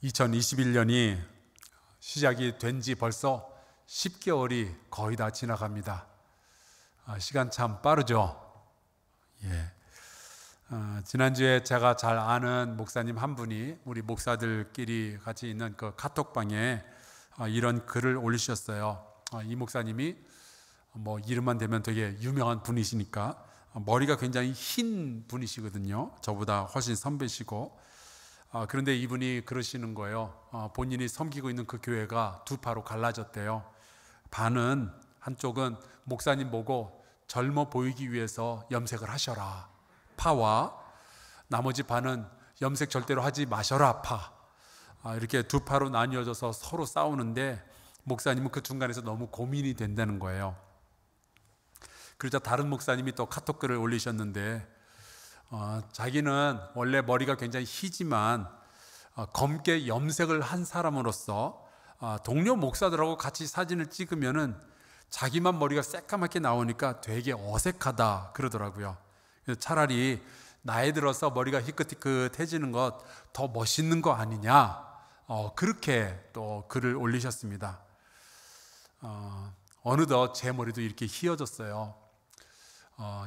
2021년이 시작이 된 지 벌써 10개월이 거의 다 지나갑니다. 시간 참 빠르죠. 지난주에 제가 잘 아는 목사님 한 분이 우리 목사들끼리 같이 있는 그 카톡방에 이런 글을 올리셨어요. 이 목사님이 뭐 이름만 대면 되게 유명한 분이시니까 머리가 굉장히 흰 분이시거든요. 저보다 훨씬 선배시고. 그런데 이분이 그러시는 거예요. 본인이 섬기고 있는 그 교회가 두 파로 갈라졌대요. 반은, 한쪽은 목사님 보고 젊어 보이기 위해서 염색을 하셔라, 파와, 나머지 반은 염색 절대로 하지 마셔라, 파. 이렇게 두 파로 나뉘어져서 서로 싸우는데 목사님은 그 중간에서 너무 고민이 된다는 거예요. 그러자 다른 목사님이 또 카톡글을 올리셨는데 자기는 원래 머리가 굉장히 희지만 검게 염색을 한 사람으로서 동료 목사들하고 같이 사진을 찍으면은 자기만 머리가 새까맣게 나오니까 되게 어색하다 그러더라고요. 그래서 차라리 나이 들어서 머리가 희끗희끗해지는 것 더 멋있는 거 아니냐, 그렇게 또 글을 올리셨습니다. 어느덧 제 머리도 이렇게 휘어졌어요.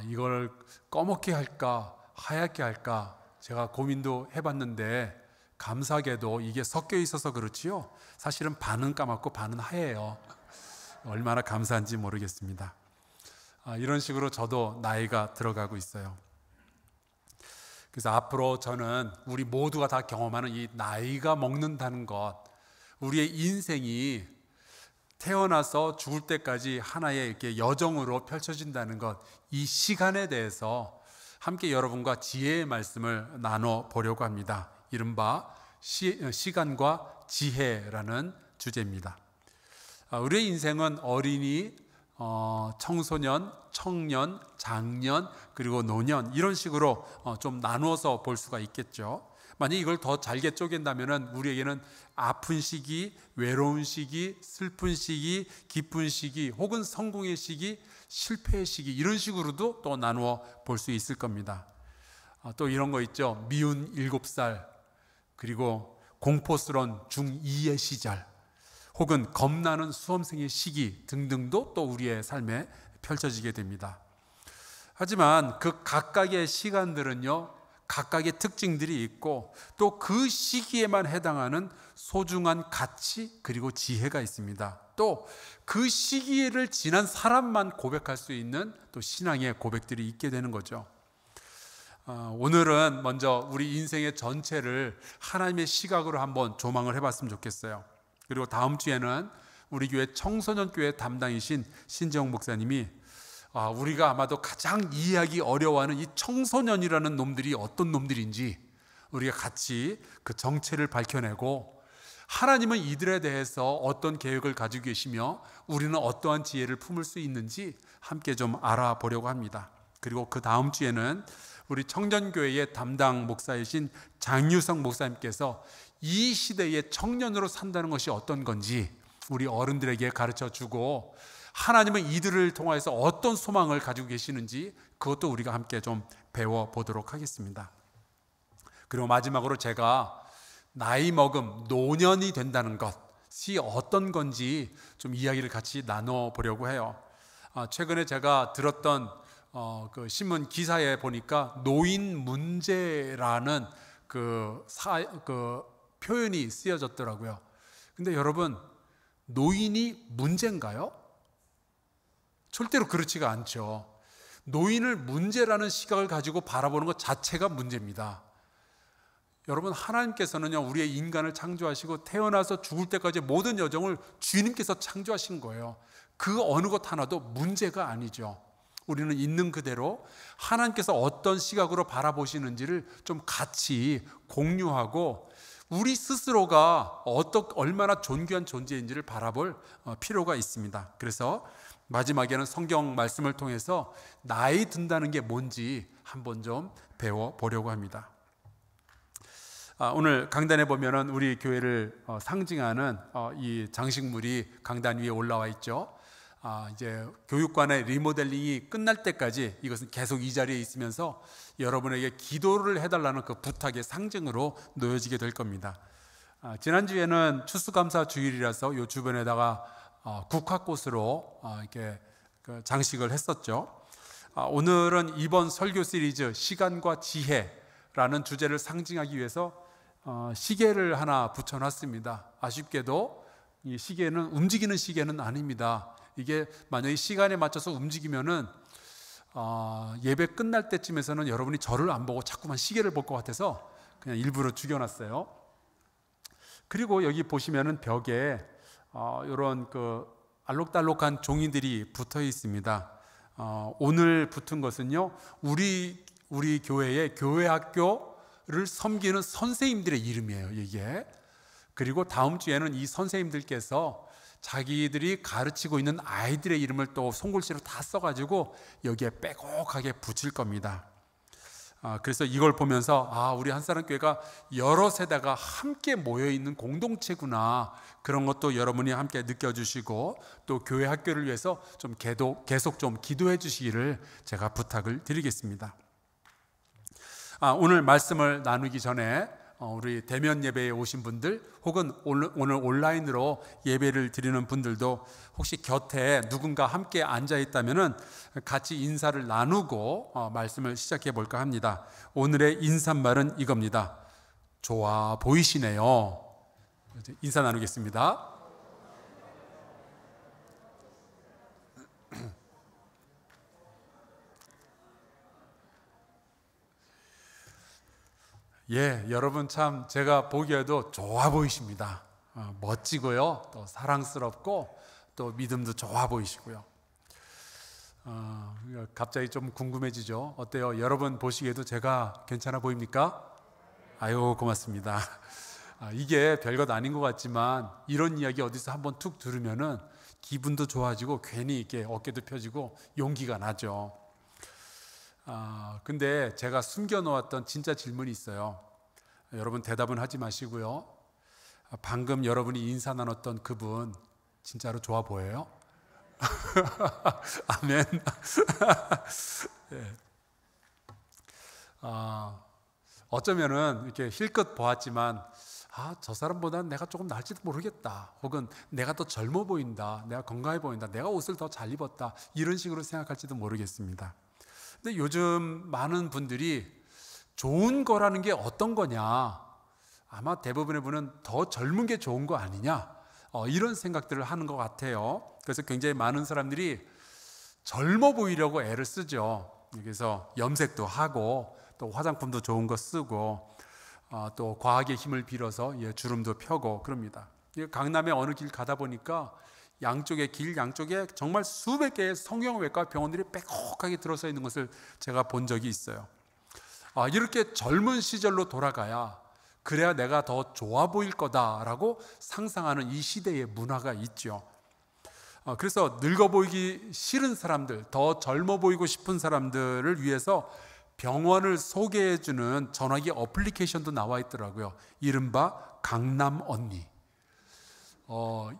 이걸 검게 할까 하얗게 할까 제가 고민도 해봤는데 감사하게도 이게 섞여 있어서 그렇지요, 사실은 반은 까맣고 반은 하얘요. 얼마나 감사한지 모르겠습니다. 이런 식으로 저도 나이가 들어가고 있어요. 그래서 앞으로 저는 우리 모두가 다 경험하는 이 나이가 먹는다는 것, 우리의 인생이 태어나서 죽을 때까지 하나의 이렇게 여정으로 펼쳐진다는 것, 이 시간에 대해서 함께 여러분과 지혜의 말씀을 나눠보려고 합니다. 이른바 시간과 지혜라는 주제입니다. 우리의 인생은 어린이, 청소년, 청년, 장년, 그리고 노년, 이런 식으로 좀 나누어서 볼 수가 있겠죠. 만약 이걸 더 잘게 쪼갠다면 우리에게는 아픈 시기, 외로운 시기, 슬픈 시기, 기쁜 시기, 혹은 성공의 시기, 실패의 시기, 이런 식으로도 또 나누어 볼 수 있을 겁니다. 또 이런 거 있죠. 미운 7살, 그리고 공포스러운 중2의 시절, 혹은 겁나는 수험생의 시기 등등도 또 우리의 삶에 펼쳐지게 됩니다. 하지만 그 각각의 시간들은요, 각각의 특징들이 있고 또 그 시기에만 해당하는 소중한 가치 그리고 지혜가 있습니다. 또 그 시기를 지난 사람만 고백할 수 있는 또 신앙의 고백들이 있게 되는 거죠. 오늘은 먼저 우리 인생의 전체를 하나님의 시각으로 한번 조망을 해봤으면 좋겠어요. 그리고 다음 주에는 우리 교회 청소년 교회 담당이신 신재홍 목사님이 우리가 아마도 가장 이해하기 어려워하는 이 청소년이라는 놈들이 어떤 놈들인지 우리가 같이 그 정체를 밝혀내고, 하나님은 이들에 대해서 어떤 계획을 가지고 계시며 우리는 어떠한 지혜를 품을 수 있는지 함께 좀 알아보려고 합니다. 그리고 그 다음 주에는 우리 청년교회의 담당 목사이신 장유성 목사님께서 이 시대의 청년으로 산다는 것이 어떤 건지 우리 어른들에게 가르쳐주고, 하나님은 이들을 통해서 어떤 소망을 가지고 계시는지 그것도 우리가 함께 좀 배워보도록 하겠습니다. 그리고 마지막으로 제가 나이 먹음, 노년이 된다는 것이 어떤 건지 좀 이야기를 같이 나눠보려고 해요. 최근에 제가 들었던 그 신문 기사에 보니까 노인 문제라는 그 표현이 쓰여졌더라고요. 근데 여러분, 노인이 문제인가요? 절대로 그렇지가 않죠. 노인을 문제라는 시각을 가지고 바라보는 것 자체가 문제입니다. 여러분, 하나님께서는요, 우리의 인간을 창조하시고 태어나서 죽을 때까지 모든 여정을 주님께서 창조하신 거예요. 그 어느 것 하나도 문제가 아니죠. 우리는 있는 그대로 하나님께서 어떤 시각으로 바라보시는지를 좀 같이 공유하고 우리 스스로가 얼마나 존귀한 존재인지를 바라볼 필요가 있습니다. 그래서 마지막에는 성경 말씀을 통해서 나이 든다는 게 뭔지 한번 좀 배워보려고 합니다. 오늘 강단에 보면은 우리 교회를 상징하는 이 장식물이 강단 위에 올라와 있죠. 이제 교육관의 리모델링이 끝날 때까지 이것은 계속 이 자리에 있으면서 여러분에게 기도를 해달라는 그 부탁의 상징으로 놓여지게 될 겁니다. 지난주에는 추수감사 주일이라서 이 주변에다가 국화꽃으로 이렇게 장식을 했었죠. 오늘은 이번 설교 시리즈 시간과 지혜라는 주제를 상징하기 위해서 시계를 하나 붙여놨습니다. 아쉽게도 이 시계는 움직이는 시계는 아닙니다. 이게 만약에 시간에 맞춰서 움직이면은 예배 끝날 때쯤에서는 여러분이 저를 안 보고 자꾸만 시계를 볼 것 같아서 그냥 일부러 죽여놨어요. 그리고 여기 보시면은 벽에 이런 알록달록한 종이들이 붙어 있습니다. 오늘 붙은 것은요, 우리 교회의 교회학교를 섬기는 선생님들의 이름이에요, 이게. 그리고 다음 주에는 이 선생님들께서 자기들이 가르치고 있는 아이들의 이름을 또 손글씨로 다 써가지고 여기에 빼곡하게 붙일 겁니다. 그래서 이걸 보면서 우리 한사람교회가 여러 세대가 함께 모여있는 공동체구나, 그런 것도 여러분이 함께 느껴주시고 또 교회 학교를 위해서 좀 계속 좀 기도해 주시기를 제가 부탁을 드리겠습니다. 오늘 말씀을 나누기 전에 우리 대면 예배에 오신 분들 혹은 오늘 온라인으로 예배를 드리는 분들도 혹시 곁에 누군가 함께 앉아 있다면은 같이 인사를 나누고 말씀을 시작해 볼까 합니다. 오늘의 인사말은 이겁니다. 좋아 보이시네요. 인사 나누겠습니다. 여러분 참 제가 보기에도 좋아 보이십니다. 멋지고요, 또 사랑스럽고 또 믿음도 좋아 보이시고요. 갑자기 좀 궁금해지죠? 어때요? 여러분 보시기에도 제가 괜찮아 보입니까? 아유, 고맙습니다. 이게 별것 아닌 것 같지만 이런 이야기 어디서 한번 툭 들으면은 기분도 좋아지고 괜히 이렇게 어깨도 펴지고 용기가 나죠. 근데 제가 숨겨놓았던 진짜 질문이 있어요. 여러분 대답은 하지 마시고요. 방금 여러분이 인사 나눴던 그분 진짜로 좋아 보여요? 아멘. 네. 어쩌면은 이렇게 힐끗 보았지만 저 사람보다는 내가 조금 나을지도 모르겠다, 혹은 내가 더 젊어 보인다, 내가 건강해 보인다, 내가 옷을 더 잘 입었다, 이런 식으로 생각할지도 모르겠습니다. 근데 요즘 많은 분들이 좋은 거라는 게 어떤 거냐, 아마 대부분의 분은 더 젊은 게 좋은 거 아니냐, 이런 생각들을 하는 것 같아요. 그래서 굉장히 많은 사람들이 젊어 보이려고 애를 쓰죠. 그래서 염색도 하고 또 화장품도 좋은 거 쓰고 또 과학의 힘을 빌어서 주름도 펴고 그럽니다. 강남의 어느 길 가다 보니까 길 양쪽에 정말 수백 개의 성형외과 병원들이 빼곡하게 들어서 있는 것을 제가 본 적이 있어요. 이렇게 젊은 시절로 돌아가야, 그래야 내가 더 좋아 보일 거다라고 상상하는 이 시대의 문화가 있죠. 그래서 늙어 보이기 싫은 사람들, 더 젊어 보이고 싶은 사람들을 위해서 병원을 소개해주는 전화기 어플리케이션도 나와 있더라고요. 이른바 강남 언니.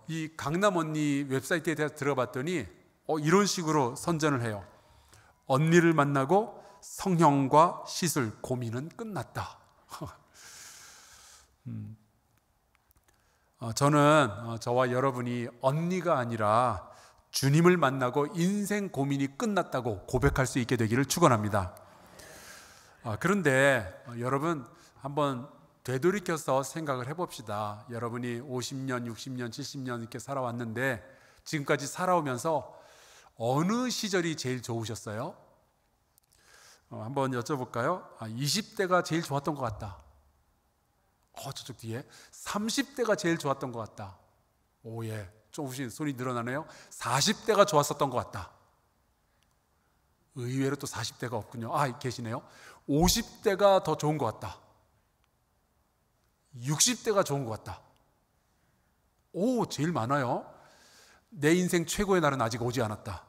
이 강남 언니 웹사이트에 대해서 들어봤더니 이런 식으로 선전을 해요. 언니를 만나고 성형과 시술 고민은 끝났다. 저는 저와 여러분이 언니가 아니라 주님을 만나고 인생 고민이 끝났다고 고백할 수 있게 되기를 축원합니다. 그런데 여러분 한번 되돌이켜서 생각을 해봅시다. 여러분이 50년, 60년, 70년 이렇게 살아왔는데 지금까지 살아오면서 어느 시절이 제일 좋으셨어요? 한번 여쭤볼까요? 20대가 제일 좋았던 것 같다. 저쪽 뒤에 30대가 제일 좋았던 것 같다. 조금씩 손이 늘어나네요. 40대가 좋았었던 것 같다. 의외로 또 40대가 없군요. 계시네요. 50대가 더 좋은 것 같다. 60대가 좋은 것 같다. 제일 많아요. 내 인생 최고의 날은 아직 오지 않았다.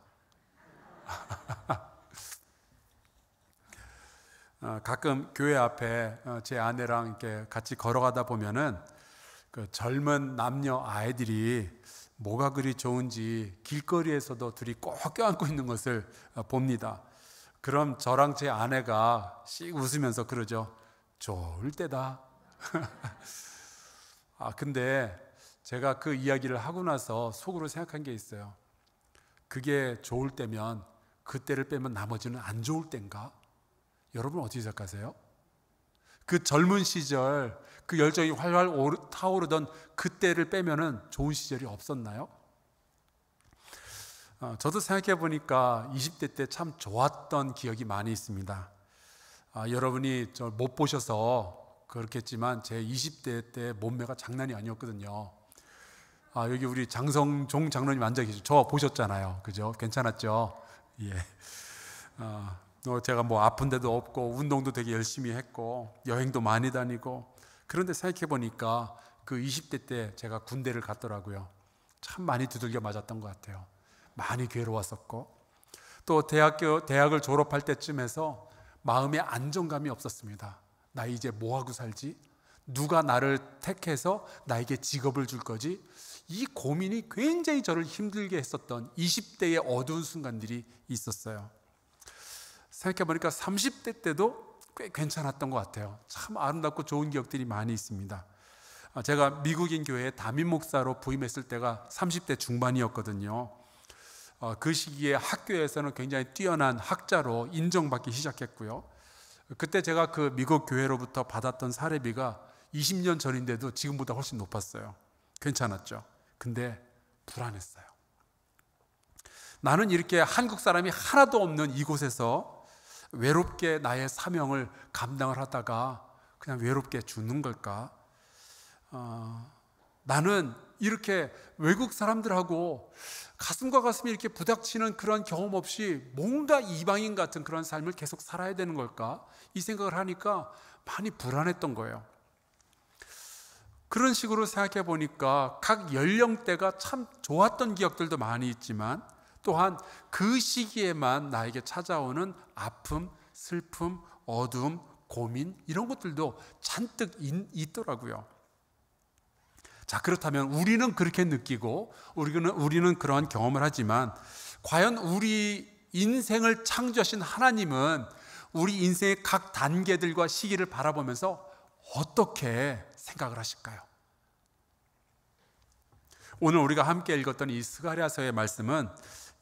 가끔 교회 앞에 제 아내랑 이렇게 같이 걸어가다 보면은 그 젊은 남녀 아이들이 뭐가 그리 좋은지 길거리에서도 둘이 꼭 껴안고 있는 것을 봅니다. 그럼 저랑 제 아내가 씩 웃으면서 그러죠. 좋을 때다. 근데 제가 그 이야기를 하고 나서 속으로 생각한 게 있어요. 그게 좋을 때면 그때를 빼면 나머지는 안 좋을 때인가? 여러분 어떻게 생각하세요? 그 젊은 시절, 그 열정이 활활 타오르던 그때를 빼면은 좋은 시절이 없었나요? 저도 생각해 보니까 20대 때 참 좋았던 기억이 많이 있습니다. 여러분이 저 못 보셔서 그렇겠지만 제 20대 때 몸매가 장난이 아니었거든요. 여기 우리 장성종 장로님 앉아 계시죠? 저 보셨잖아요. 그죠? 괜찮았죠? 예. 제가 뭐 아픈 데도 없고 운동도 되게 열심히 했고 여행도 많이 다니고, 그런데 생각해 보니까 그 20대 때 제가 군대를 갔더라고요. 참 많이 두들겨 맞았던 것 같아요. 많이 괴로웠었고, 또 대학을 졸업할 때쯤에서 마음에 안정감이 없었습니다. 나 이제 뭐하고 살지? 누가 나를 택해서 나에게 직업을 줄 거지? 이 고민이 굉장히 저를 힘들게 했었던 20대의 어두운 순간들이 있었어요. 생각해보니까 30대 때도 꽤 괜찮았던 것 같아요. 참 아름답고 좋은 기억들이 많이 있습니다. 제가 미국인 교회에 담임 목사로 부임했을 때가 30대 중반이었거든요. 그 시기에 학교에서는 굉장히 뛰어난 학자로 인정받기 시작했고요. 그때 제가 그 미국 교회로부터 받았던 사례비가 20년 전인데도 지금보다 훨씬 높았어요. 괜찮았죠. 근데 불안했어요. 나는 이렇게 한국 사람이 하나도 없는 이곳에서 외롭게 나의 사명을 감당을 하다가 그냥 외롭게 죽는 걸까? 나는 이렇게 외국 사람들하고 가슴과 가슴이 이렇게 부닥치는 그런 경험 없이 뭔가 이방인 같은 그런 삶을 계속 살아야 되는 걸까? 이 생각을 하니까 많이 불안했던 거예요. 그런 식으로 생각해 보니까 각 연령대가 참 좋았던 기억들도 많이 있지만, 또한 그 시기에만 나에게 찾아오는 아픔, 슬픔, 어두움, 고민, 이런 것들도 잔뜩 있더라고요. 자, 그렇다면 우리는 그렇게 느끼고 우리는 그러한 경험을 하지만, 과연 우리 인생을 창조하신 하나님은 우리 인생의 각 단계들과 시기를 바라보면서 어떻게 생각을 하실까요? 오늘 우리가 함께 읽었던 이 스가랴서의 말씀은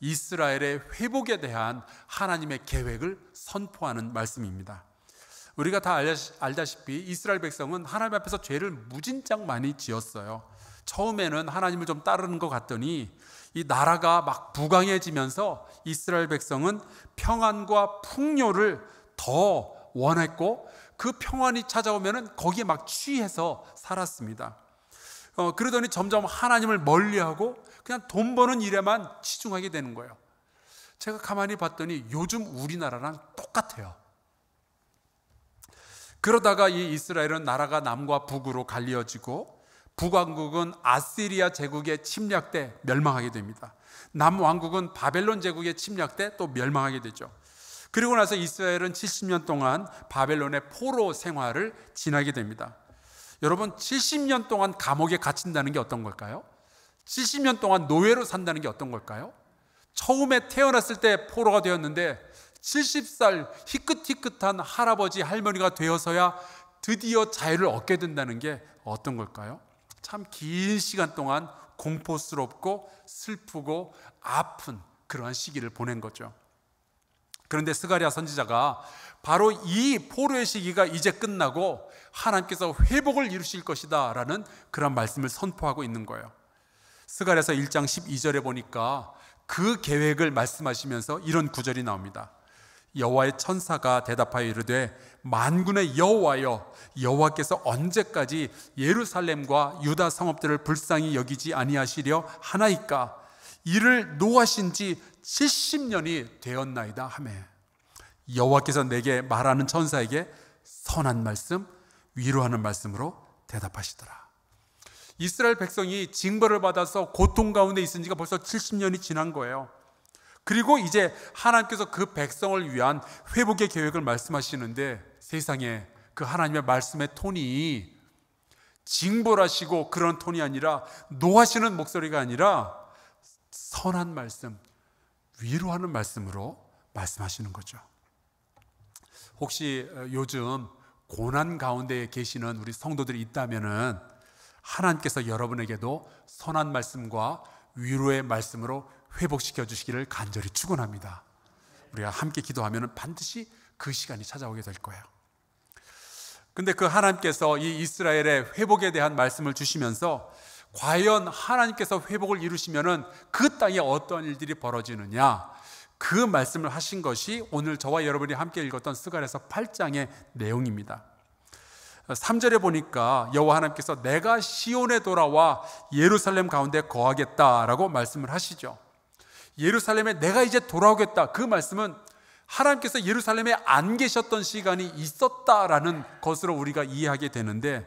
이스라엘의 회복에 대한 하나님의 계획을 선포하는 말씀입니다. 우리가 다 알다시피 이스라엘 백성은 하나님 앞에서 죄를 무진장 많이 지었어요. 처음에는 하나님을 좀 따르는 것 같더니 이 나라가 막 부강해지면서 이스라엘 백성은 평안과 풍요를 더 원했고, 그 평안이 찾아오면 거기에 막 취해서 살았습니다. 그러더니 점점 하나님을 멀리하고 그냥 돈 버는 일에만 치중하게 되는 거예요. 제가 가만히 봤더니 요즘 우리나라랑 똑같아요. 그러다가 이 이스라엘은 나라가 남과 북으로 갈리어지고, 북왕국은 아시리아 제국의 침략 때 멸망하게 됩니다. 남왕국은 바벨론 제국의 침략 때 또 멸망하게 되죠. 그리고 나서 이스라엘은 70년 동안 바벨론의 포로 생활을 지나게 됩니다. 여러분, 70년 동안 감옥에 갇힌다는 게 어떤 걸까요? 70년 동안 노예로 산다는 게 어떤 걸까요? 처음에 태어났을 때 포로가 되었는데 70살 희끗희끗한 할아버지 할머니가 되어서야 드디어 자유를 얻게 된다는 게 어떤 걸까요? 참 긴 시간 동안 공포스럽고 슬프고 아픈 그러한 시기를 보낸 거죠. 그런데 스가랴 선지자가 바로 이 포로의 시기가 이제 끝나고 하나님께서 회복을 이루실 것이다 라는 그런 말씀을 선포하고 있는 거예요. 스가랴서 1장 12절에 보니까 그 계획을 말씀하시면서 이런 구절이 나옵니다. 여호와의 천사가 대답하여 이르되 만군의 여호와여, 여호와께서 언제까지 예루살렘과 유다 성읍들을 불쌍히 여기지 아니하시려 하나이까? 이를 노하신 지 70년이 되었나이다 하매, 여호와께서 내게 말하는 천사에게 선한 말씀, 위로하는 말씀으로 대답하시더라. 이스라엘 백성이 징벌을 받아서 고통 가운데 있은 지가 벌써 70년이 지난 거예요. 그리고 이제 하나님께서 그 백성을 위한 회복의 계획을 말씀하시는데, 세상에 그 하나님의 말씀의 톤이 징벌하시고 그런 톤이 아니라, 노하시는 목소리가 아니라 선한 말씀, 위로하는 말씀으로 말씀하시는 거죠. 혹시 요즘 고난 가운데 계시는 우리 성도들이 있다면은 하나님께서 여러분에게도 선한 말씀과 위로의 말씀으로 회복시켜 주시기를 간절히 축원합니다. 우리가 함께 기도하면 반드시 그 시간이 찾아오게 될 거예요. 근데 그 하나님께서 이 이스라엘의 회복에 대한 말씀을 주시면서 과연 하나님께서 회복을 이루시면은 그 땅에 어떠한 일들이 벌어지느냐, 그 말씀을 하신 것이 오늘 저와 여러분이 함께 읽었던 스가랴서 8장의 내용입니다. 3절에 보니까 여호와 하나님께서 내가 시온에 돌아와 예루살렘 가운데 거하겠다라고 말씀을 하시죠. 예루살렘에 내가 이제 돌아오겠다, 그 말씀은 하나님께서 예루살렘에 안 계셨던 시간이 있었다라는 것으로 우리가 이해하게 되는데,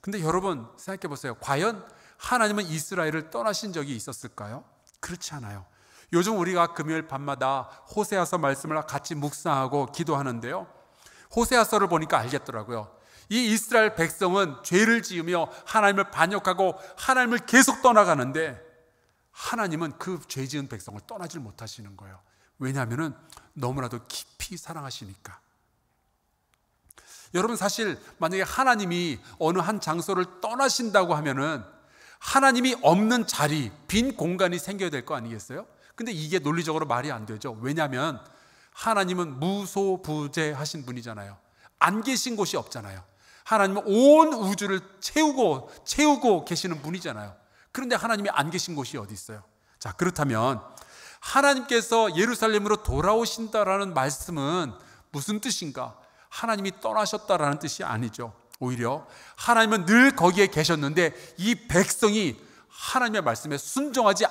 근데 여러분 생각해 보세요. 과연 하나님은 이스라엘을 떠나신 적이 있었을까요? 그렇지 않아요. 요즘 우리가 금요일 밤마다 호세아서 말씀을 같이 묵상하고 기도하는데요, 호세아서를 보니까 알겠더라고요. 이 이스라엘 백성은 죄를 지으며 하나님을 반역하고 하나님을 계속 떠나가는데 하나님은 그 죄 지은 백성을 떠나질 못하시는 거예요. 왜냐하면 너무나도 깊이 사랑하시니까. 여러분, 사실 만약에 하나님이 어느 한 장소를 떠나신다고 하면은 하나님이 없는 자리, 빈 공간이 생겨야 될 거 아니겠어요? 근데 이게 논리적으로 말이 안 되죠. 왜냐하면 하나님은 무소부재하신 분이잖아요. 안 계신 곳이 없잖아요. 하나님은 온 우주를 채우고 계시는 분이잖아요. 그런데 하나님이 안 계신 곳이 어디 있어요? 자, 그렇다면 하나님께서 예루살렘으로 돌아오신다라는 말씀은 무슨 뜻인가? 하나님이 떠나셨다라는 뜻이 아니죠. 오히려 하나님은 늘 거기에 계셨는데 이 백성이 하나님의 말씀에 순종하지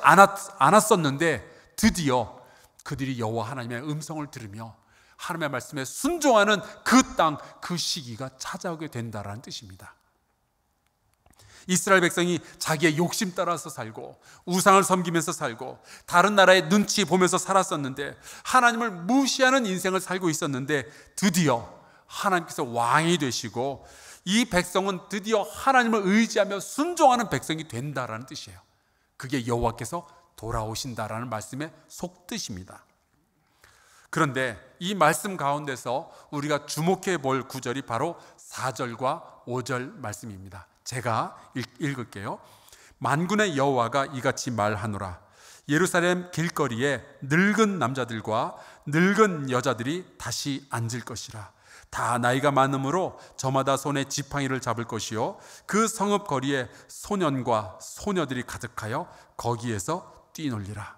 않았었는데 드디어 그들이 여호와 하나님의 음성을 들으며 하나님의 말씀에 순종하는 그 땅, 그 시기가 찾아오게 된다라는 뜻입니다. 이스라엘 백성이 자기의 욕심 따라서 살고 우상을 섬기면서 살고 다른 나라의 눈치 보면서 살았었는데 하나님을 무시하는 인생을 살고 있었는데 드디어 하나님께서 왕이 되시고 이 백성은 드디어 하나님을 의지하며 순종하는 백성이 된다라는 뜻이에요. 그게 여호와께서 돌아오신다라는 말씀의 속뜻입니다. 그런데 이 말씀 가운데서 우리가 주목해 볼 구절이 바로 4절과 5절 말씀입니다. 제가 읽을게요. 만군의 여호와가 이같이 말하노라. 예루살렘 길거리에 늙은 남자들과 늙은 여자들이 다시 앉을 것이라. 다 나이가 많으므로 저마다 손에 지팡이를 잡을 것이요 그 성읍 거리에 소년과 소녀들이 가득하여 거기에서 뛰놀리라.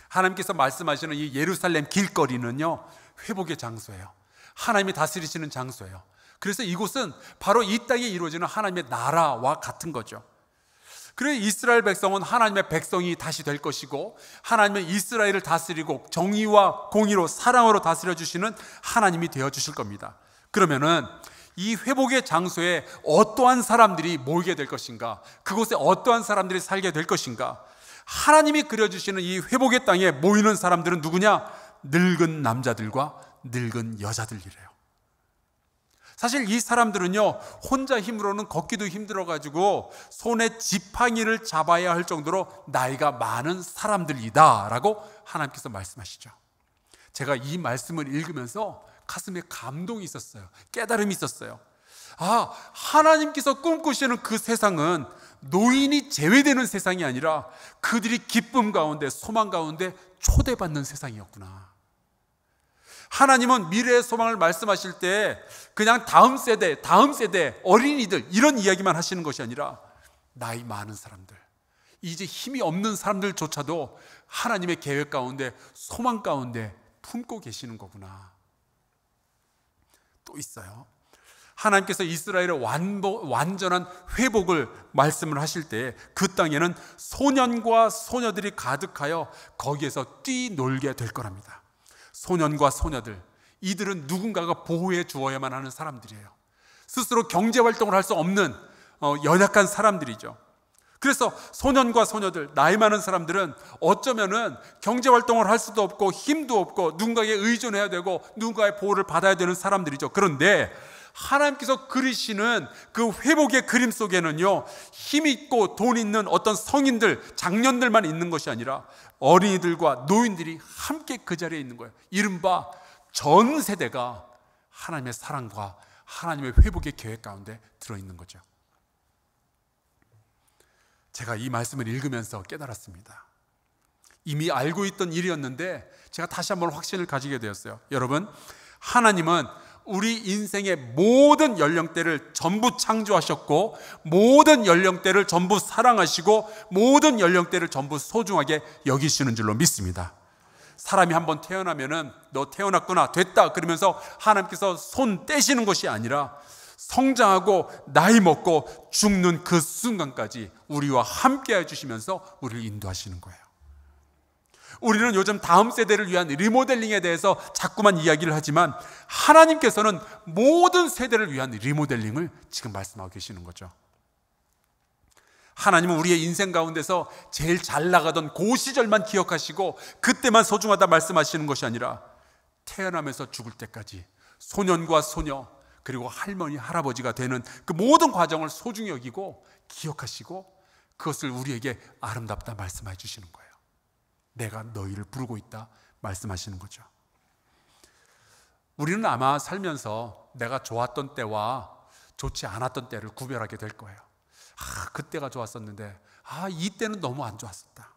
하나님께서 말씀하시는 이 예루살렘 길거리는요, 회복의 장소예요. 하나님이 다스리시는 장소예요. 그래서 이곳은 바로 이 땅에 이루어지는 하나님의 나라와 같은 거죠. 그래서 이스라엘 백성은 하나님의 백성이 다시 될 것이고 하나님은 이스라엘을 다스리고 정의와 공의로 사랑으로 다스려 주시는 하나님이 되어 주실 겁니다. 그러면은 이 회복의 장소에 어떠한 사람들이 모이게 될 것인가? 그곳에 어떠한 사람들이 살게 될 것인가? 하나님이 그려주시는 이 회복의 땅에 모이는 사람들은 누구냐? 늙은 남자들과 늙은 여자들이래요. 사실 이 사람들은요, 혼자 힘으로는 걷기도 힘들어가지고 손에 지팡이를 잡아야 할 정도로 나이가 많은 사람들이다 라고 하나님께서 말씀하시죠. 제가 이 말씀을 읽으면서 가슴에 감동이 있었어요. 깨달음이 있었어요. 아, 하나님께서 꿈꾸시는 그 세상은 노인이 제외되는 세상이 아니라 그들이 기쁨 가운데 소망 가운데 초대받는 세상이었구나. 하나님은 미래의 소망을 말씀하실 때 그냥 다음 세대 어린이들 이런 이야기만 하시는 것이 아니라 나이 많은 사람들, 이제 힘이 없는 사람들조차도 하나님의 계획 가운데 소망 가운데 품고 계시는 거구나. 또 있어요. 하나님께서 이스라엘의 완전한 회복을 말씀을 하실 때 그 땅에는 소년과 소녀들이 가득하여 거기에서 뛰놀게 될 거랍니다. 소년과 소녀들, 이들은 누군가가 보호해 주어야만 하는 사람들이에요. 스스로 경제활동을 할 수 없는 연약한 사람들이죠. 그래서 소년과 소녀들, 나이 많은 사람들은 어쩌면은 경제활동을 할 수도 없고 힘도 없고 누군가에게 의존해야 되고 누군가의 보호를 받아야 되는 사람들이죠. 그런데 하나님께서 그리시는 그 회복의 그림 속에는요, 힘 있고 돈 있는 어떤 성인들, 장년들만 있는 것이 아니라 어린이들과 노인들이 함께 그 자리에 있는 거예요. 이른바 전 세대가 하나님의 사랑과 하나님의 회복의 계획 가운데 들어있는 거죠. 제가 이 말씀을 읽으면서 깨달았습니다. 이미 알고 있던 일이었는데 제가 다시 한번 확신을 가지게 되었어요. 여러분, 하나님은 우리 인생의 모든 연령대를 전부 창조하셨고, 모든 연령대를 전부 사랑하시고, 모든 연령대를 전부 소중하게 여기시는 줄로 믿습니다. 사람이 한번 태어나면은 너 태어났구나, 됐다 그러면서 하나님께서 손 떼시는 것이 아니라 성장하고 나이 먹고 죽는 그 순간까지 우리와 함께 해주시면서 우리를 인도하시는 거예요. 우리는 요즘 다음 세대를 위한 리모델링에 대해서 자꾸만 이야기를 하지만 하나님께서는 모든 세대를 위한 리모델링을 지금 말씀하고 계시는 거죠. 하나님은 우리의 인생 가운데서 제일 잘 나가던 그 시절만 기억하시고 그때만 소중하다 말씀하시는 것이 아니라 태어나면서 죽을 때까지 소년과 소녀 그리고 할머니, 할아버지가 되는 그 모든 과정을 소중히 여기고 기억하시고 그것을 우리에게 아름답다 말씀해 주시는 거예요. 내가 너희를 부르고 있다 말씀하시는 거죠. 우리는 아마 살면서 내가 좋았던 때와 좋지 않았던 때를 구별하게 될 거예요. 그때가 좋았었는데 이때는 너무 안 좋았었다.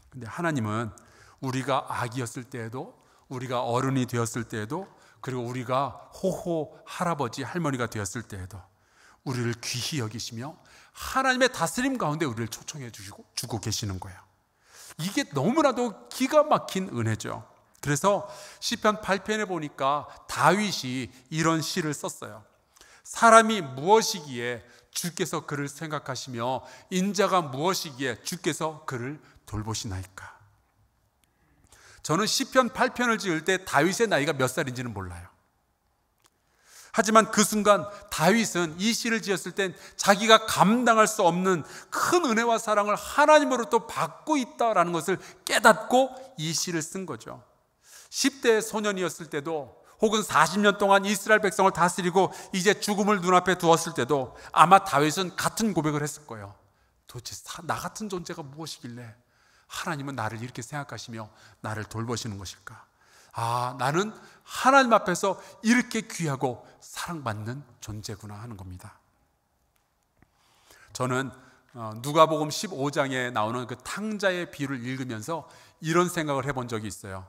근데 하나님은 우리가 아기였을 때에도, 우리가 어른이 되었을 때에도, 그리고 우리가 호호 할아버지 할머니가 되었을 때에도 우리를 귀히 여기시며 하나님의 다스림 가운데 우리를 초청해 주고 계시는 거예요. 이게 너무나도 기가 막힌 은혜죠. 그래서 시편 8편에 보니까 다윗이 이런 시를 썼어요. 사람이 무엇이기에 주께서 그를 생각하시며 인자가 무엇이기에 주께서 그를 돌보시나이까. 저는 시편 8편을 지을 때 다윗의 나이가 몇 살인지는 몰라요. 하지만 그 순간 다윗은 이 시를 지었을 땐 자기가 감당할 수 없는 큰 은혜와 사랑을 하나님으로부터 받고 있다라는 것을 깨닫고 이 시를 쓴 거죠. 10대 소년이었을 때도, 혹은 40년 동안 이스라엘 백성을 다스리고 이제 죽음을 눈앞에 두었을 때도 아마 다윗은 같은 고백을 했을 거예요. 도대체 나 같은 존재가 무엇이길래 하나님은 나를 이렇게 생각하시며 나를 돌보시는 것일까? 나는 하나님 앞에서 이렇게 귀하고 사랑받는 존재구나 하는 겁니다. 저는 누가복음 15장에 나오는 그 탕자의 비유를 읽으면서 이런 생각을 해본 적이 있어요.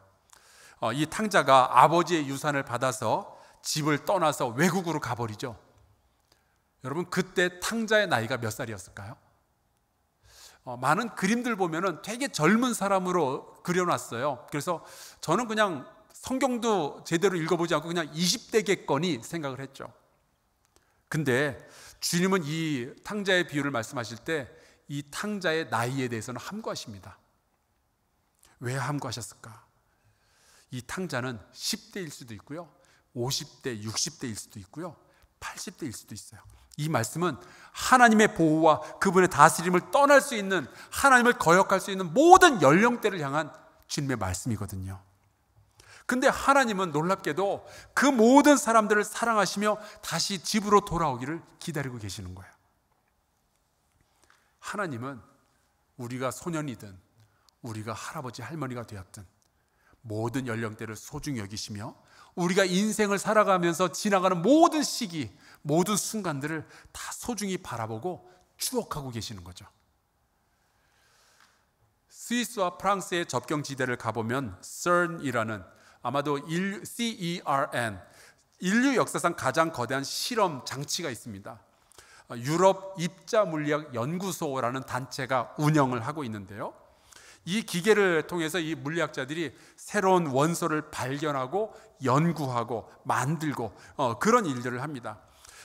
이 탕자가 아버지의 유산을 받아서 집을 떠나서 외국으로 가버리죠. 여러분, 그때 탕자의 나이가 몇 살이었을까요? 많은 그림들 보면은 되게 젊은 사람으로 그려놨어요. 그래서 저는 그냥 성경도 제대로 읽어보지 않고 그냥 20대겠거니 생각을 했죠. 근데 주님은 이 탕자의 비유를 말씀하실 때 이 탕자의 나이에 대해서는 함구하십니다. 왜 함구하셨을까? 이 탕자는 10대일 수도 있고요, 50대, 60대일 수도 있고요, 80대일 수도 있어요. 이 말씀은 하나님의 보호와 그분의 다스림을 떠날 수 있는, 하나님을 거역할 수 있는 모든 연령대를 향한 주님의 말씀이거든요. 근데 하나님은 놀랍게도 그 모든 사람들을 사랑하시며 다시 집으로 돌아오기를 기다리고 계시는 거예요. 하나님은 우리가 소년이든 우리가 할아버지 할머니가 되었든 모든 연령대를 소중히 여기시며 우리가 인생을 살아가면서 지나가는 모든 시기, 모든 순간들을 다 소중히 바라보고 추억하고 계시는 거죠. 스위스와 프랑스의 접경지대를 가보면 CERN이라는, 아마도 CERN, 인류 역사상 가장 거대한 실험 장치가 있습니다. 유럽 입자물리학 연구소라는 단체가 운영을 하고 있는데요, 이 기계를 통해서 이 물리학자들이 새로운 원소를 발견하고 연구하고 만들고 그런 일들을 합니다.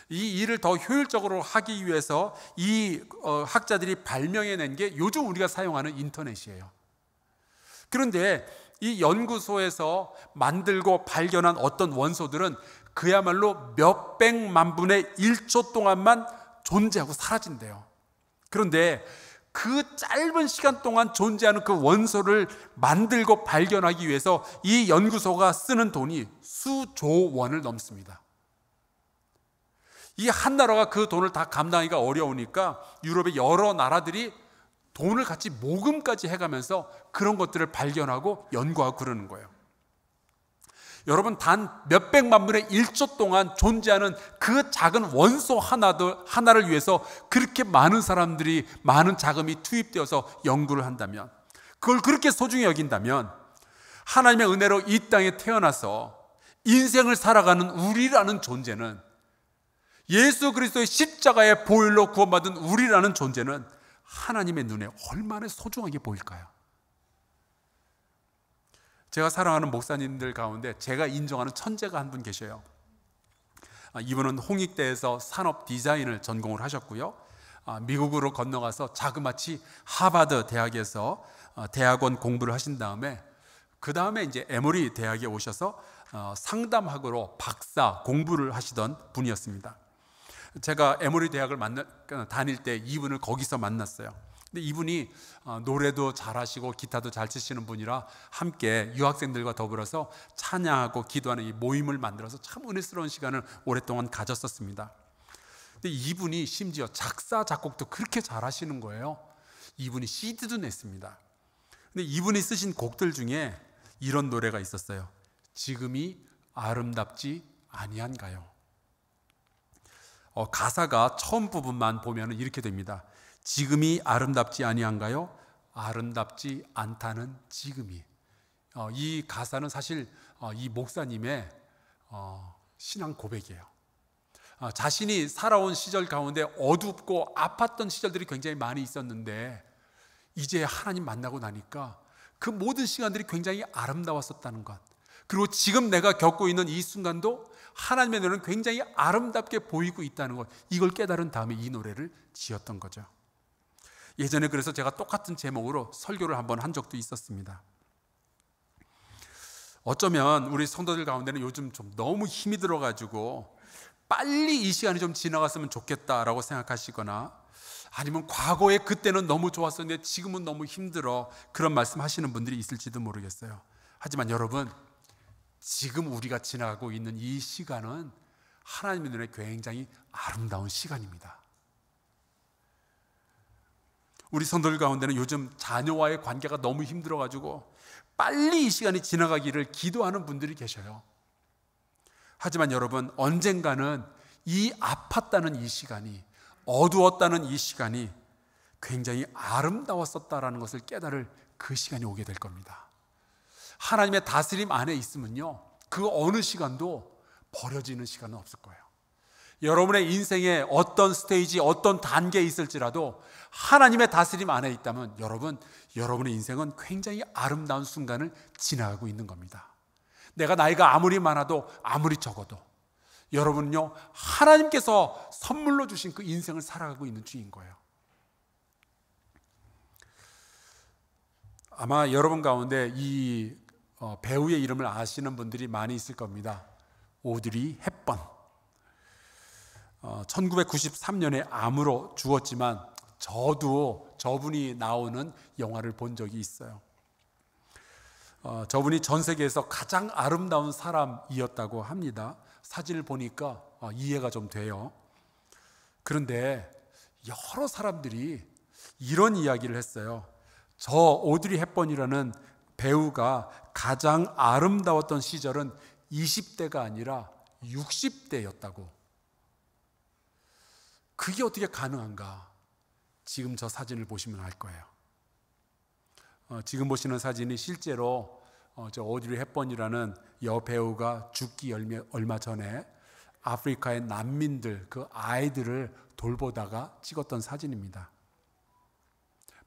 이 일을 더 효율적으로 하기 위해서 이 학자들이 발명해낸 게 요즘 우리가 사용하는 인터넷이에요. 그런데 이 연구소에서 만들고 발견한 어떤 원소들은 그야말로 몇백만 분의 1초 동안만 존재하고 사라진대요. 그런데 그 짧은 시간 동안 존재하는 그 원소를 만들고 발견하기 위해서 이 연구소가 쓰는 돈이 수조 원을 넘습니다. 이 한 나라가 그 돈을 다 감당하기가 어려우니까 유럽의 여러 나라들이 돈을 같이 모금까지 해가면서 그런 것들을 발견하고 연구하고 그러는 거예요. 여러분, 단 몇백만 분의 1초 동안 존재하는 그 작은 원소 하나를 위해서 그렇게 많은 사람들이, 많은 자금이 투입되어서 연구를 한다면, 그걸 그렇게 소중히 여긴다면, 하나님의 은혜로 이 땅에 태어나서 인생을 살아가는 우리라는 존재는, 예수 그리스도의 십자가의 보혈로 구원받은 우리라는 존재는 하나님의 눈에 얼마나 소중하게 보일까요? 제가 사랑하는 목사님들 가운데 제가 인정하는 천재가 한 분 계셔요. 이분은 홍익대에서 산업 디자인을 전공을 하셨고요, 미국으로 건너가서 자그마치 하버드 대학에서 대학원 공부를 하신 다음에, 그 다음에 이제 에모리 대학에 오셔서 상담학으로 박사 공부를 하시던 분이었습니다. 제가 에모리 대학을 다닐 때 이분을 거기서 만났어요. 근데 이분이 노래도 잘하시고 기타도 잘 치시는 분이라 함께 유학생들과 더불어서 찬양하고 기도하는 이 모임을 만들어서 참 은혜스러운 시간을 오랫동안 가졌었습니다. 근데 이분이 심지어 작사 작곡도 그렇게 잘하시는 거예요. 이분이 CD도 냈습니다. 근데 이분이 쓰신 곡들 중에 이런 노래가 있었어요. 지금이 아름답지 아니한가요? 가사가 처음 부분만 보면 이렇게 됩니다. 지금이 아름답지 아니한가요? 아름답지 않다는 지금이. 이 가사는 사실 이 목사님의 신앙 고백이에요. 자신이 살아온 시절 가운데 어둡고 아팠던 시절들이 굉장히 많이 있었는데, 이제 하나님 만나고 나니까 그 모든 시간들이 굉장히 아름다웠었다는 것, 그리고 지금 내가 겪고 있는 이 순간도 하나님의 눈에는 굉장히 아름답게 보이고 있다는 것, 이걸 깨달은 다음에 이 노래를 지었던 거죠. 예전에 그래서 제가 똑같은 제목으로 설교를 한번 한 적도 있었습니다. 어쩌면 우리 성도들 가운데는 요즘 좀 너무 힘이 들어가지고 빨리 이 시간이 좀 지나갔으면 좋겠다라고 생각하시거나, 아니면 과거에 그때는 너무 좋았었는데 지금은 너무 힘들어, 그런 말씀 하시는 분들이 있을지도 모르겠어요. 하지만 여러분, 지금 우리가 지나가고 있는 이 시간은 하나님의 눈에 굉장히 아름다운 시간입니다. 우리 성도들 가운데는 요즘 자녀와의 관계가 너무 힘들어가지고 빨리 이 시간이 지나가기를 기도하는 분들이 계셔요. 하지만 여러분, 언젠가는 이 아팠다는 이 시간이, 어두웠다는 이 시간이 굉장히 아름다웠었다라는 것을 깨달을 그 시간이 오게 될 겁니다. 하나님의 다스림 안에 있으면요, 그 어느 시간도 버려지는 시간은 없을 거예요. 여러분의 인생에 어떤 스테이지, 어떤 단계에 있을지라도 하나님의 다스림 안에 있다면 여러분의 인생은 굉장히 아름다운 순간을 지나가고 있는 겁니다. 내가 나이가 아무리 많아도, 아무리 적어도 여러분은요, 하나님께서 선물로 주신 그 인생을 살아가고 있는 중인 거예요. 아마 여러분 가운데 이 배우의 이름을 아시는 분들이 많이 있을 겁니다. 오드리 헵번. 1993년에 암으로 죽었지만 저도 저분이 나오는 영화를 본 적이 있어요. 저분이 전 세계에서 가장 아름다운 사람이었다고 합니다. 사진을 보니까 이해가 좀 돼요. 그런데 여러 사람들이 이런 이야기를 했어요. 저 오드리 헵번이라는 배우가 가장 아름다웠던 시절은 20대가 아니라 60대였다고. 그게 어떻게 가능한가? 지금 저 사진을 보시면 알 거예요. 지금 보시는 사진이 실제로 저 오드리 헵번이라는 여배우가 죽기 얼마 전에 아프리카의 난민들, 그 아이들을 돌보다가 찍었던 사진입니다.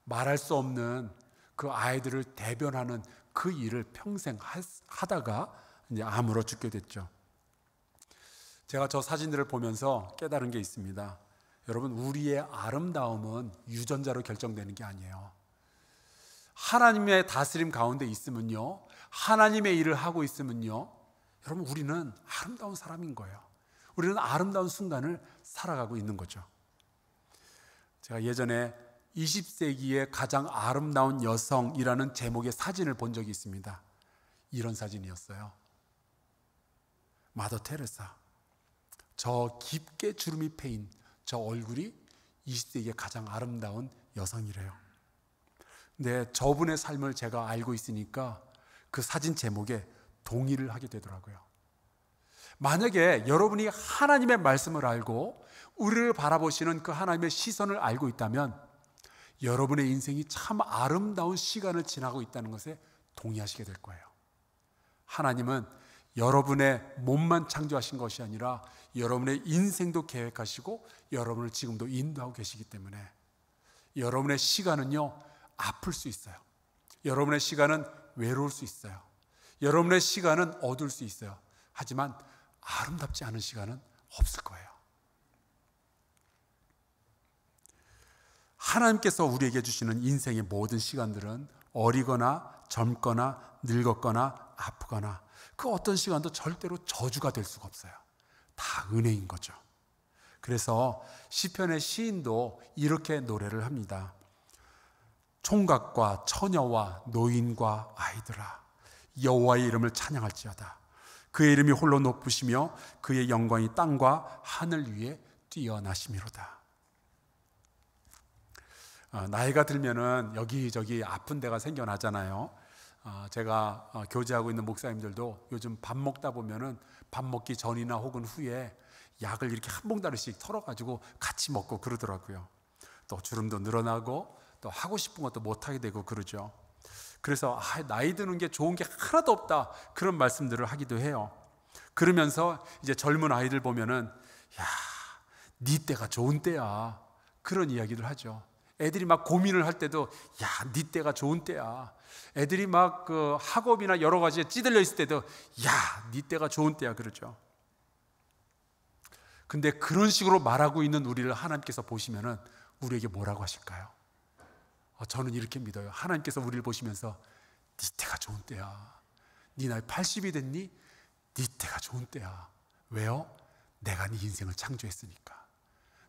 말할 수 없는 그 아이들을 대변하는 그 일을 평생 하다가 이제 암으로 죽게 됐죠. 제가 저 사진들을 보면서 깨달은 게 있습니다. 여러분, 우리의 아름다움은 유전자로 결정되는 게 아니에요. 하나님의 다스림 가운데 있으면요, 하나님의 일을 하고 있으면요, 여러분, 우리는 아름다운 사람인 거예요. 우리는 아름다운 순간을 살아가고 있는 거죠. 제가 예전에 20세기의 가장 아름다운 여성이라는 제목의 사진을 본 적이 있습니다. 이런 사진이었어요. 마더 테레사. 저 깊게 주름이 패인 저 얼굴이 20세기의 가장 아름다운 여성이래요. 근데 저분의 삶을 제가 알고 있으니까 그 사진 제목에 동의를 하게 되더라고요. 만약에 여러분이 하나님의 말씀을 알고 우리를 바라보시는 그 하나님의 시선을 알고 있다면 여러분의 인생이 참 아름다운 시간을 지나고 있다는 것에 동의하시게 될 거예요. 하나님은 여러분의 몸만 창조하신 것이 아니라 여러분의 인생도 계획하시고 여러분을 지금도 인도하고 계시기 때문에 여러분의 시간은요, 아플 수 있어요. 여러분의 시간은 외로울 수 있어요. 여러분의 시간은 어두울 수 있어요. 하지만 아름답지 않은 시간은 없을 거예요. 하나님께서 우리에게 주시는 인생의 모든 시간들은 어리거나 젊거나 늙었거나 아프거나 그 어떤 시간도 절대로 저주가 될 수가 없어요. 다 은혜인 거죠. 그래서 시편의 시인도 이렇게 노래를 합니다. 총각과 처녀와 노인과 아이들아, 여호와의 이름을 찬양할지어다. 그의 이름이 홀로 높으시며 그의 영광이 땅과 하늘 위에 뛰어나심이로다. 나이가 들면은 여기저기 아픈 데가 생겨나잖아요. 제가 교제하고 있는 목사님들도 요즘 밥 먹다 보면은 밥 먹기 전이나 혹은 후에 약을 이렇게 한 봉다리씩 털어가지고 같이 먹고 그러더라고요. 또 주름도 늘어나고 또 하고 싶은 것도 못하게 되고 그러죠. 그래서 나이 드는 게 좋은 게 하나도 없다, 그런 말씀들을 하기도 해요. 그러면서 이제 젊은 아이들 보면은 야, 네 때가 좋은 때야, 그런 이야기를 하죠. 애들이 막 고민을 할 때도 야, 네 때가 좋은 때야. 애들이 막 그 학업이나 여러 가지에 찌들려 있을 때도 야, 네 때가 좋은 때야, 그러죠. 근데 그런 식으로 말하고 있는 우리를 하나님께서 보시면은 우리에게 뭐라고 하실까요? 저는 이렇게 믿어요. 하나님께서 우리를 보시면서 네 때가 좋은 때야. 네 나이 80이 됐니? 네 때가 좋은 때야. 왜요? 내가 네 인생을 창조했으니까.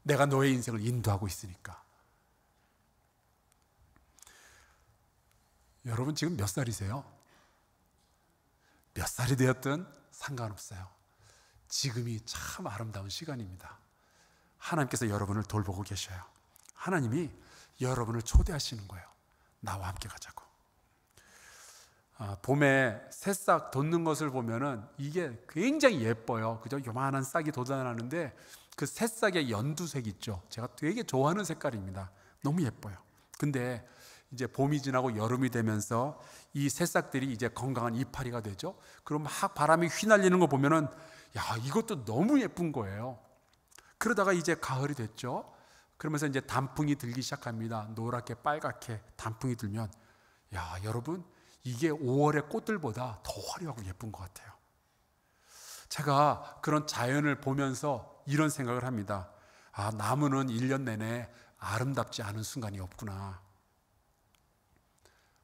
내가 너의 인생을 인도하고 있으니까. 여러분 지금 몇 살이세요? 몇 살이 되었든 상관없어요. 지금이 참 아름다운 시간입니다. 하나님께서 여러분을 돌보고 계셔요. 하나님이 여러분을 초대하시는 거예요. 나와 함께 가자고. 봄에 새싹 돋는 것을 보면은 이게 굉장히 예뻐요. 그죠? 요만한 싹이 돋아나는데 그 새싹의 연두색 있죠. 제가 되게 좋아하는 색깔입니다. 너무 예뻐요. 근데 이제 봄이 지나고 여름이 되면서 이 새싹들이 이제 건강한 이파리가 되죠. 그럼 막 바람이 휘날리는 거 보면은 야, 이것도 너무 예쁜 거예요. 그러다가 이제 가을이 됐죠. 그러면서 이제 단풍이 들기 시작합니다. 노랗게 빨갛게 단풍이 들면 야, 여러분 이게 5월의 꽃들보다 더 화려하고 예쁜 것 같아요. 제가 그런 자연을 보면서 이런 생각을 합니다. 나무는 1년 내내 아름답지 않은 순간이 없구나.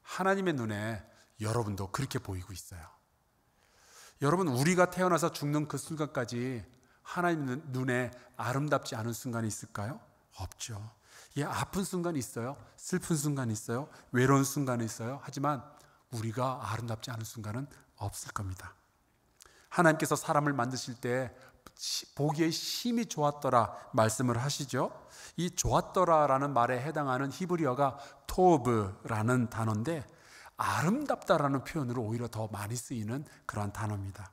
하나님의 눈에 여러분도 그렇게 보이고 있어요. 여러분, 우리가 태어나서 죽는 그 순간까지 하나님 눈에 아름답지 않은 순간이 있을까요? 없죠. 예, 아픈 순간이 있어요. 슬픈 순간이 있어요. 외로운 순간이 있어요. 하지만 우리가 아름답지 않은 순간은 없을 겁니다. 하나님께서 사람을 만드실 때 보기에 심히 좋았더라 말씀을 하시죠. 이 좋았더라라는 말에 해당하는 히브리어가 토브라는 단어인데 아름답다라는 표현으로 오히려 더 많이 쓰이는 그러한 단어입니다.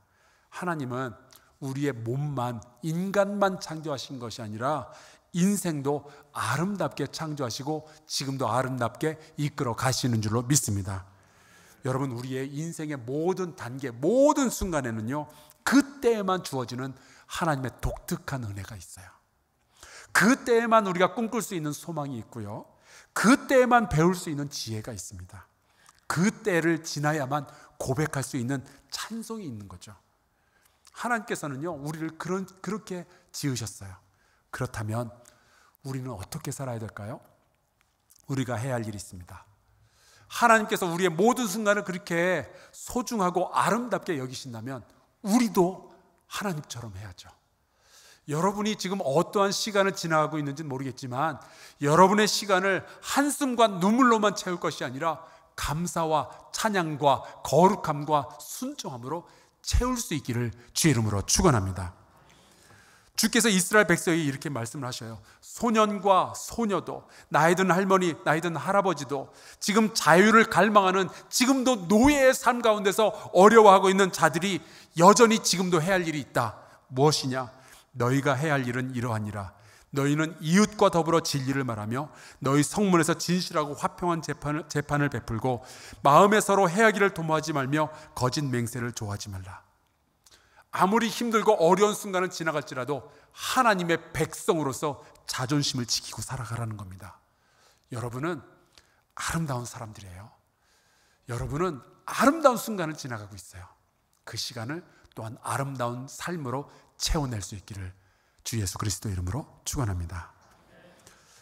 하나님은 우리의 몸만, 인간만 창조하신 것이 아니라 인생도 아름답게 창조하시고 지금도 아름답게 이끌어 가시는 줄로 믿습니다. 여러분, 우리의 인생의 모든 단계, 모든 순간에는요, 그때에만 주어지는 하나님의 독특한 은혜가 있어요. 그때에만 우리가 꿈꿀 수 있는 소망이 있고요, 그때에만 배울 수 있는 지혜가 있습니다. 그때를 지나야만 고백할 수 있는 찬송이 있는 거죠. 하나님께서는요, 우리를 그렇게 지으셨어요. 그렇다면 우리는 어떻게 살아야 될까요? 우리가 해야 할 일이 있습니다. 하나님께서 우리의 모든 순간을 그렇게 소중하고 아름답게 여기신다면 우리도 하나님처럼 해야죠. 여러분이 지금 어떠한 시간을 지나가고 있는지는 모르겠지만 여러분의 시간을 한숨과 눈물로만 채울 것이 아니라 감사와 찬양과 거룩함과 순종함으로 채울 수 있기를 주의 이름으로 축원합니다. 주께서 이스라엘 백성에게 이렇게 말씀을 하셔요. 소년과 소녀도, 나이 든 할머니, 나이 든 할아버지도, 지금 자유를 갈망하는, 지금도 노예의 삶 가운데서 어려워하고 있는 자들이 여전히 지금도 해야 할 일이 있다. 무엇이냐? 너희가 해야 할 일은 이러하니라. 너희는 이웃과 더불어 진리를 말하며 너희 성문에서 진실하고 화평한 재판을 베풀고 마음에 서로 해하기를 도모하지 말며 거짓 맹세를 좋아하지 말라. 아무리 힘들고 어려운 순간은 지나갈지라도 하나님의 백성으로서 자존심을 지키고 살아가라는 겁니다. 여러분은 아름다운 사람들이에요. 여러분은 아름다운 순간을 지나가고 있어요. 그 시간을 또한 아름다운 삶으로 채워낼 수 있기를 주 예수 그리스도 이름으로 축원합니다.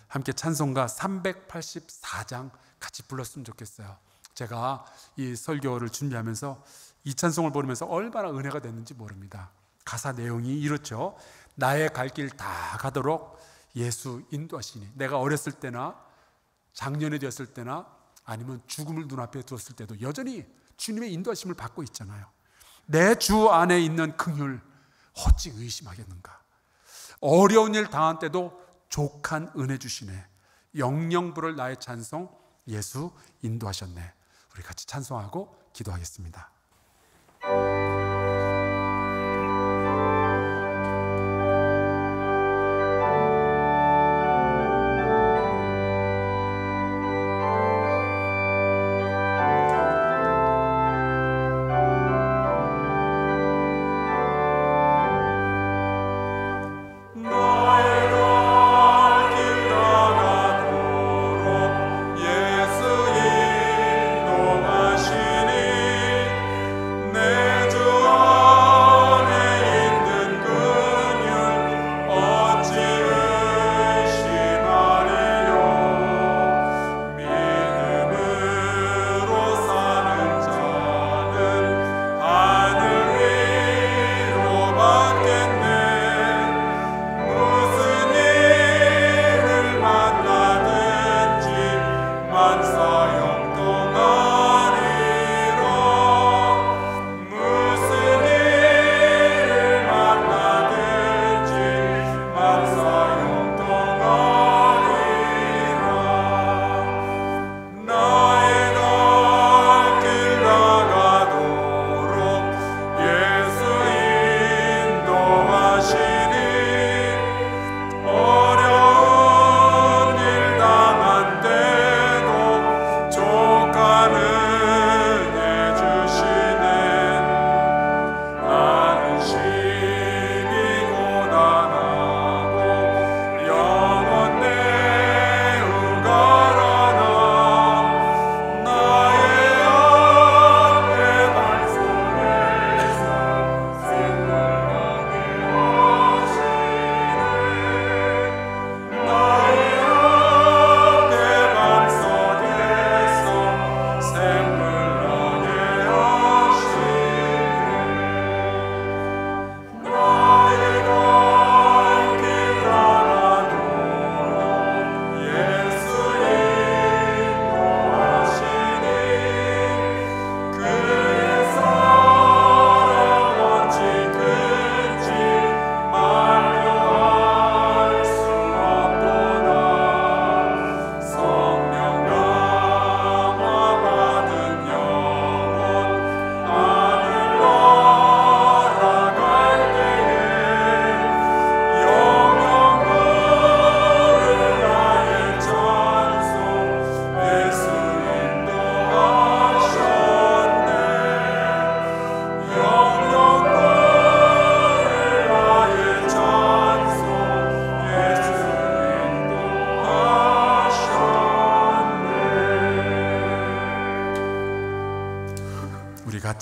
함께 찬송가 384장 같이 불렀으면 좋겠어요. 제가 이 설교를 준비하면서 이 찬송을 부르면서 얼마나 은혜가 됐는지 모릅니다. 가사 내용이 이렇죠. 나의 갈 길 다 가도록 예수 인도하시니. 내가 어렸을 때나 장년이 되었을 때나 아니면 죽음을 눈앞에 두었을 때도 여전히 주님의 인도하심을 받고 있잖아요. 내 주 안에 있는 긍휼 어찌 의심하겠는가. 어려운 일 당한 때도 족한 은혜 주시네. 영영 부를 나의 찬송 예수 인도하셨네. 우리 같이 찬송하고 기도하겠습니다.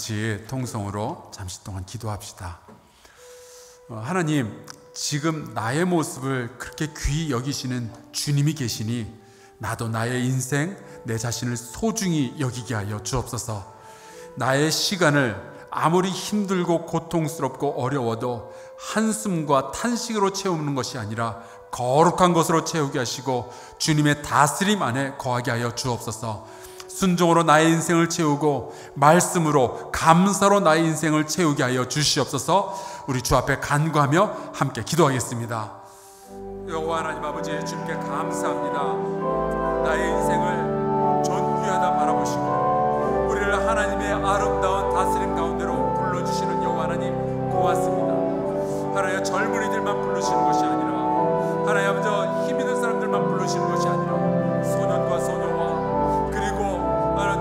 같이 통성으로 잠시 동안 기도합시다. 하나님, 지금 나의 모습을 그렇게 귀히 여기시는 주님이 계시니 나도 나의 인생, 내 자신을 소중히 여기게 하여 주옵소서. 나의 시간을 아무리 힘들고 고통스럽고 어려워도 한숨과 탄식으로 채우는 것이 아니라 거룩한 것으로 채우게 하시고 주님의 다스림 안에 거하게 하여 주옵소서. 순종으로 나의 인생을 채우고 말씀으로 감사로 나의 인생을 채우게 하여 주시옵소서. 우리 주 앞에 간구하며 함께 기도하겠습니다. 여호와 하나님 아버지, 주님께 감사합니다. 나의 인생을 존귀하다 바라보시고 우리를 하나님의 아름다운 다스림 가운데로 불러주시는 여호와 하나님 고맙습니다. 하나님, 젊은이들만 부르시는 것이 아니라 하나님 아버지, 힘 있는 사람들만 부르시는 것이 아니라 소년과 소녀와 그리고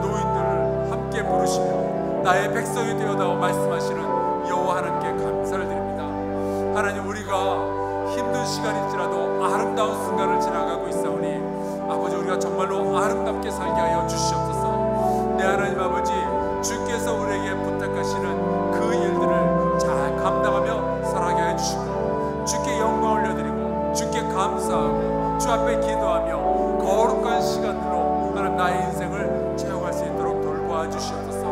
노인들을 함께 부르시며 나의 백성이 되어다오 말씀하시는 여호와 하나님께 감사를 드립니다. 하나님, 우리가 힘든 시간일지라도 아름다운 순간을 지나가고 있사오니 아버지, 우리가 정말로 아름답게 살게 하여 주시옵소서. 내 하나님 아버지, 주께서 우리에게 부탁하시는 그 일들을 잘 감당하며 살아가게 하여 주시고 주께 영광 올려드리고 주께 감사하고 주 앞에 기도하며 거룩한 시간들로 하나님 나의 인생을 채워갈 수 있도록 돌보아 주시옵소서.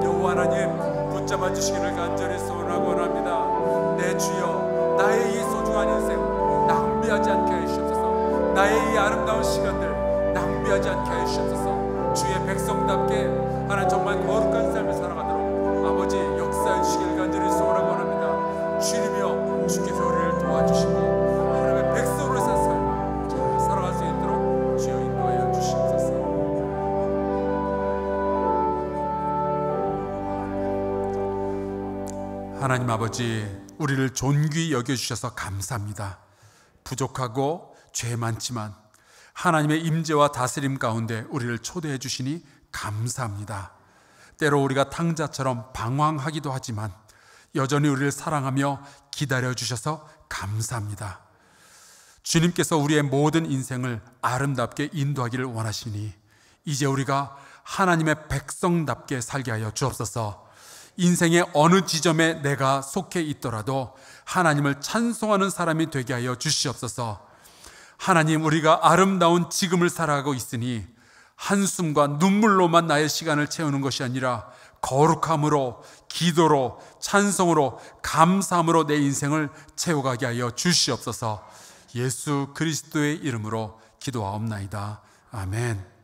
여호와 하나님, 붙잡아 주시기를 간절히 소원하고 원합니다. 내 주여, 나의 이 소중한 인생 낭비하지 않게 하여 주시옵소서. 나의 이 아름다운 시간들 낭비하지 않게 하여 주시옵소서. 주의 백성답게 하나님 정말 거룩한 삶을 살아가도록 아버지 역사해 주시기를 간절히 소원하고 원합니다. 주님이여, 주께서 우리를 도와주시고 하나님의 백성으로서 삶을 잘 살아갈 수 있도록 주여 인도하여 주시옵소서. 하나님 아버지, 우리를 존귀히 여겨주셔서 감사합니다. 부족하고 죄 많지만 하나님의 임재와 다스림 가운데 우리를 초대해 주시니 감사합니다. 때로 우리가 탕자처럼 방황하기도 하지만 여전히 우리를 사랑하며 기다려 주셔서 감사합니다. 주님께서 우리의 모든 인생을 아름답게 인도하기를 원하시니 이제 우리가 하나님의 백성답게 살게 하여 주옵소서. 인생의 어느 지점에 내가 속해 있더라도 하나님을 찬송하는 사람이 되게 하여 주시옵소서. 하나님, 우리가 아름다운 지금을 살아가고 있으니 한숨과 눈물로만 나의 시간을 채우는 것이 아니라 거룩함으로, 기도로, 찬송으로, 감사함으로 내 인생을 채워가게 하여 주시옵소서. 예수 그리스도의 이름으로 기도하옵나이다. 아멘.